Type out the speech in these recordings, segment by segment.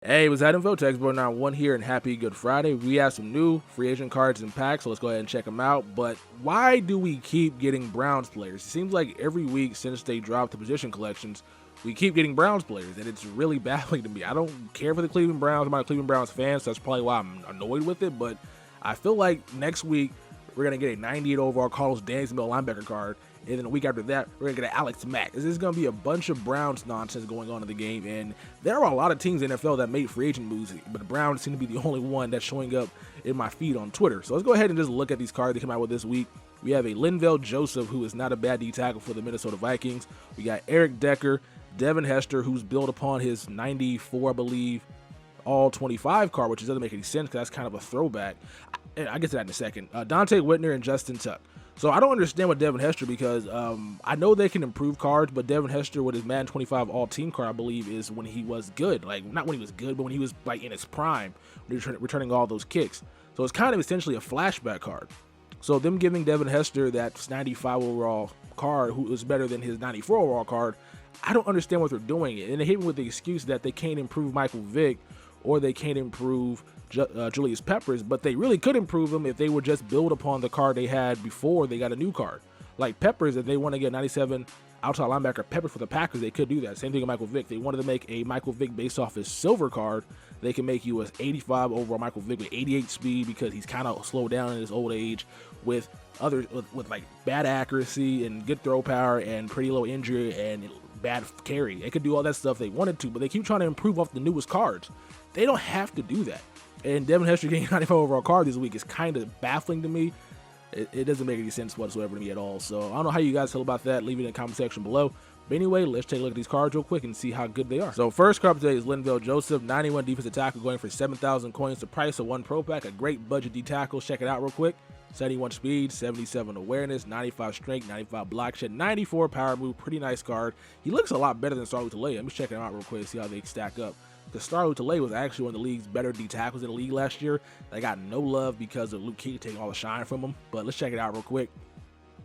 Hey, what's that info? Textboard 91 here, and happy Good Friday. We have some new free agent cards and packs, so let's go ahead and check them out. But why do we keep getting Browns players? It seems like every week since they dropped the position collections, we keep getting Browns players, and it's really baffling to me. I don't care for the Cleveland Browns. I'm not a Cleveland Browns fan, so that's probably why I'm annoyed with it. But I feel like next week we're going to get a 98 overall Carlos Dansby linebacker card. And then a week after that, we're going to get an Alex Mack. This is going to be a bunch of Browns nonsense going on in the game. And there are a lot of teams in the NFL that made free agent moves, but the Browns seem to be the only one that's showing up in my feed on Twitter. So let's go ahead and just look at these cards they came out with this week. We have a Linval Joseph, who is not a bad D tackle for the Minnesota Vikings. We got Eric Decker, Devin Hester, who's built upon his 94, I believe, all 25 card, which doesn't make any sense because that's kind of a throwback. I get to that in a second. Donte Whitner and Justin Tuck. So I don't understand what Devin Hester, because I know they can improve cards, but Devin Hester with his Madden 25 all-team card, I believe, is when he was good. Like, not when he was good, but when he was like in his prime, when he was returning all those kicks. So it's kind of essentially a flashback card. So them giving Devin Hester that 95 overall card, who is better than his 94 overall card, I don't understand what they're doing. And they hit me with the excuse that they can't improve Michael Vick or they can't improve Julius Peppers, but they really could improve them if they would just build upon the card they had before they got a new card. Like Peppers, if they want to get 97 outside linebacker Peppers for the Packers, they could do that. Same thing with Michael Vick. They wanted to make a Michael Vick based off his silver card. They can make you a 85 overall Michael Vick with 88 speed, because he's kind of slowed down in his old age, with like bad accuracy and good throw power and pretty low injury and bad carry. They could do all that stuff they wanted to, but they keep trying to improve off the newest cards. They don't have to do that. And Devin Hester getting 95 overall card this week is kind of baffling to me. It doesn't make any sense whatsoever to me at all. So I don't know how you guys feel about that. Leave it in the comment section below. But anyway, let's take a look at these cards real quick and see how good they are. So first card today is Linval Joseph, 91 defensive tackle, going for 7,000 coins. The price of one pro pack, a great budget D tackle. Check it out real quick. 71 speed, 77 awareness, 95 strength, 95 block shed, 94 power move. Pretty nice card. He looks a lot better than Star Lutele. Let me check him out real quick, see how they stack up. Because Star Lutele was actually one of the league's better D tackles in the league last year. They got no love because of Luke Kuechly taking all the shine from him. But let's check it out real quick.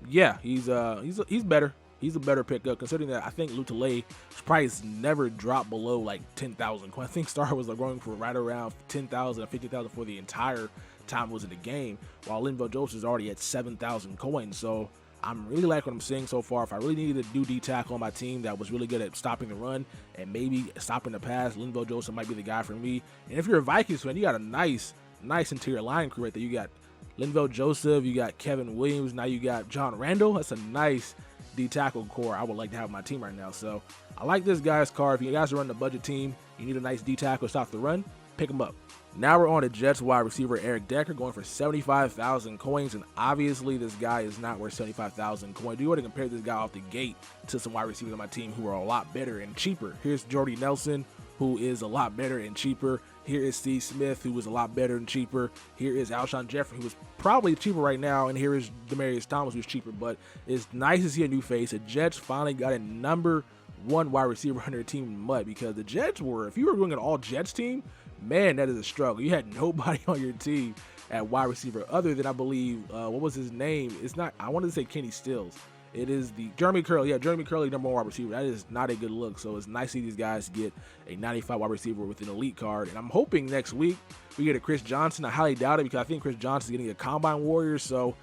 Yeah, he's better. He's a better pickup, considering that I think Lutele's price never dropped below like 10,000. I think Star was going for right around 10,000 or 50,000 for the entire time it was in the game, while Linval Joseph is already at 7,000 coins. So I'm really liking what I'm seeing so far. If I really needed a new D tackle on my team that was really good at stopping the run and maybe stopping the pass, Linval Joseph might be the guy for me. And if you're a Vikings fan, you got a nice interior line crew right there. You got Linval Joseph, you got Kevin Williams, now you got John Randall. That's a nice D tackle core I would like to have on my team right now. So I like this guy's card. If you guys are running a budget team, you need a nice D tackle to stop the run, pick him up. Now we're on to Jets wide receiver Eric Decker, going for 75,000 coins, and obviously this guy is not worth 75,000 coins. Do you want to compare this guy off the gate to some wide receivers on my team who are a lot better and cheaper? Here's Jordy Nelson, who is a lot better and cheaper. Here is Steve Smith, who was a lot better and cheaper. Here is Alshon Jeffrey, who is probably cheaper right now, and here is Demaryius Thomas, who's cheaper. But it's nice to see a new face. The Jets finally got a number one wide receiver on their team in mud, because the Jets were, if you were doing an all Jets team, man, that is a struggle. You had nobody on your team at wide receiver other than, I believe, what was his name? It's not, I wanted to say Kenny Stills. It is the Jeremy Curley. Yeah, Jeremy Curley, number one wide receiver. That is not a good look. So it's nice to see these guys get a 95 wide receiver with an elite card. And I'm hoping next week we get a Chris Johnson. I highly doubt it, because I think Chris Johnson is getting a Combine Warrior. So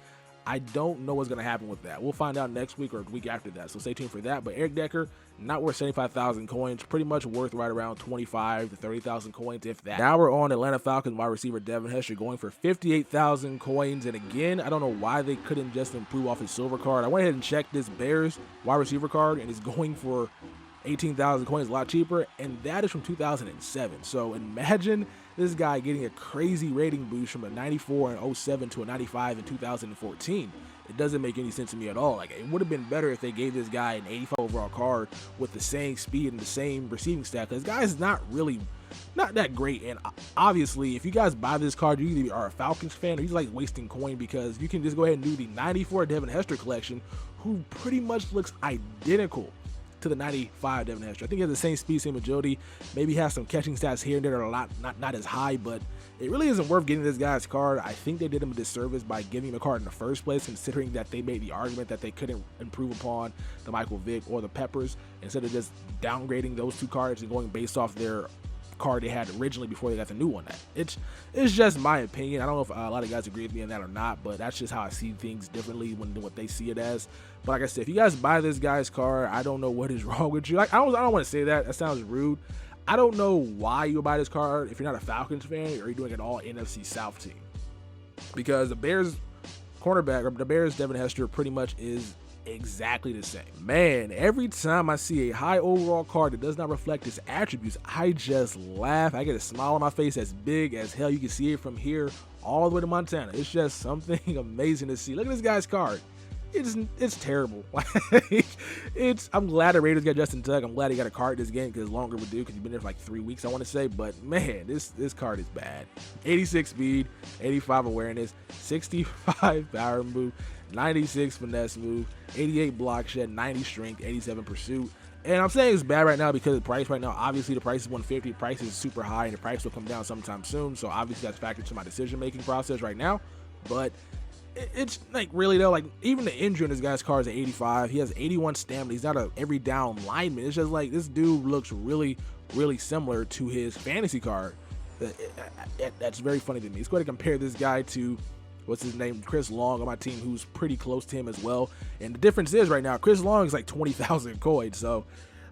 I don't know what's going to happen with that. We'll find out next week or the week after that. So stay tuned for that. But Eric Decker, not worth 75,000 coins. Pretty much worth right around 25 to 30,000 coins, if that. Now we're on Atlanta Falcons wide receiver Devin Hester, going for 58,000 coins. And again, I don't know why they couldn't just improve off his silver card. I went ahead and checked this Bears wide receiver card, and it's going for 18,000 coins, a lot cheaper, and that is from 2007. So imagine this guy getting a crazy rating boost from a 94 in 07 to a 95 in 2014. It doesn't make any sense to me at all. Like, it would have been better if they gave this guy an 85 overall card with the same speed and the same receiving stat, because this guy is not that great. And obviously, if you guys buy this card, you either are a Falcons fan or you like wasting coin, because you can just go ahead and do the 94 Devin Hester collection, who pretty much looks identical to the 95 Devin Hester. I think he has the same speed, same agility. Maybe has some catching stats here and there that are not as high, but it really isn't worth getting this guy's card. I think they did him a disservice by giving him a card in the first place, considering that they made the argument that they couldn't improve upon the Michael Vick or the Peppers, instead of just downgrading those two cards and going based off their card they had originally before they got the new one. It's just my opinion. I don't know if a lot of guys agree with me on that or not, but that's just how I see things differently than what they see it as. But like I said, if you guys buy this guy's card, I don't know what is wrong with you. Like I don't want to say that. That sounds rude. I don't know why you would buy this card if you're not a Falcons fan or you're doing an all NFC South team, because the Bears cornerback, or the Bears Devin Hester, pretty much is exactly the same. Man, every time I see a high overall card that does not reflect its attributes, I just laugh. I get a smile on my face as big as hell. You can see it from here all the way to Montana. It's just something amazing to see. Look at this guy's card. It's terrible. I'm glad the Raiders got Justin Tuck. I'm glad he got a card this game because longer would do, because he's been there for like 3 weeks, I want to say. But man, this card is bad. 86 speed, 85 awareness, 65 power move, 96 finesse move, 88 block shed, 90 strength, 87 pursuit. And I'm saying it's bad right now because of the price right now. Obviously, the price is 150. The price is super high, and the price will come down sometime soon. So obviously, that's factored to my decision-making process right now. But it's like, really though, like even the injury on this guy's car is at 85. He has 81 stamina. He's not a every down lineman. It's just like this dude looks really, really similar to his fantasy card. That's very funny to me. Let's go ahead and compare this guy to, what's his name, Chris Long on my team, who's pretty close to him as well. And the difference is right now, Chris Long is like 20,000 coins. So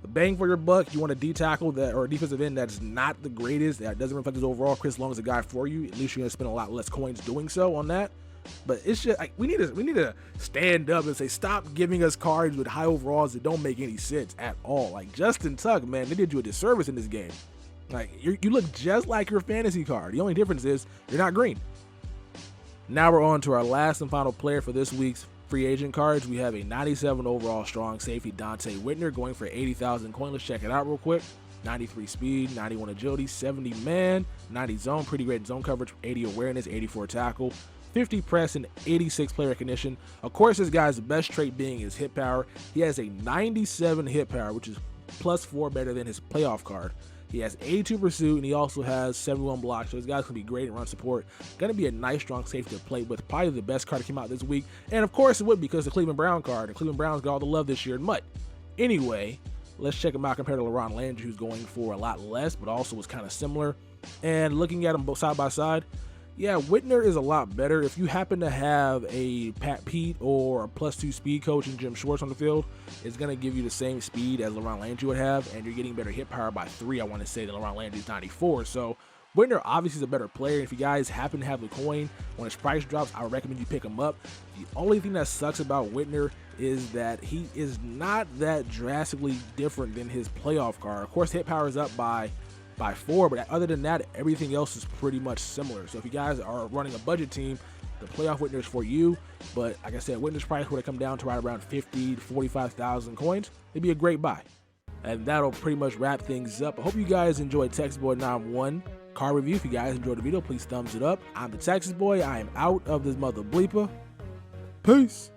the bang for your buck, you want a D tackle that, or a defensive end that's not the greatest, that doesn't reflect his overall. Chris Long is a guy for you. At least you're gonna spend a lot less coins doing so on that. But it's just like we need to stand up and say, stop giving us cards with high overalls that don't make any sense at all. Like Justin Tuck, man, they did you a disservice in this game. Like you look just like your fantasy card. The only difference is you're not green. Now we're on to our last and final player for this week's free agent cards. We have a 97 overall strong safety, Donte Whitner, going for 80,000 coin. Let's check it out real quick. 93 speed, 91 agility, 70 man, 90 zone, pretty great zone coverage, 80 awareness, 84 tackle, 50 press, and 86 play recognition. Of course, this guy's best trait being his hit power. He has a 97 hit power, which is +4 better than his playoff card. He has 82 pursuit, and he also has 71 blocks. So this guy's going to be great in run support. Going to be a nice, strong safety to play with. Probably the best card that came out this week. And of course, it would, because the Cleveland Brown card. And Cleveland Browns got all the love this year in mud. Anyway, let's check him out compared to LaRon Landry, who's going for a lot less, but also was kind of similar. And looking at them both side by side, yeah, Whitner is a lot better. If you happen to have a Pat Pete or a +2 speed coach and Jim Schwartz on the field, it's going to give you the same speed as LaRon Landry would have, and you're getting better hit power by 3, I want to say, than LaRon Landry's 94. So Whitner obviously is a better player. If you guys happen to have the coin, when his price drops, I would recommend you pick him up. The only thing that sucks about Whitner is that he is not that drastically different than his playoff card. Of course, hit power is up by 4, but other than that, everything else is pretty much similar. So if you guys are running a budget team, the playoff Whitner is for you. But like I said, Whitner's price would have come down to right around 50 to 45,000 coins. It'd be a great buy. And that'll pretty much wrap things up. I hope you guys enjoyed Texas Boy 91 card review. If you guys enjoyed the video, please thumbs it up. I'm the Texas Boy. I am out of this mother bleeper. Peace.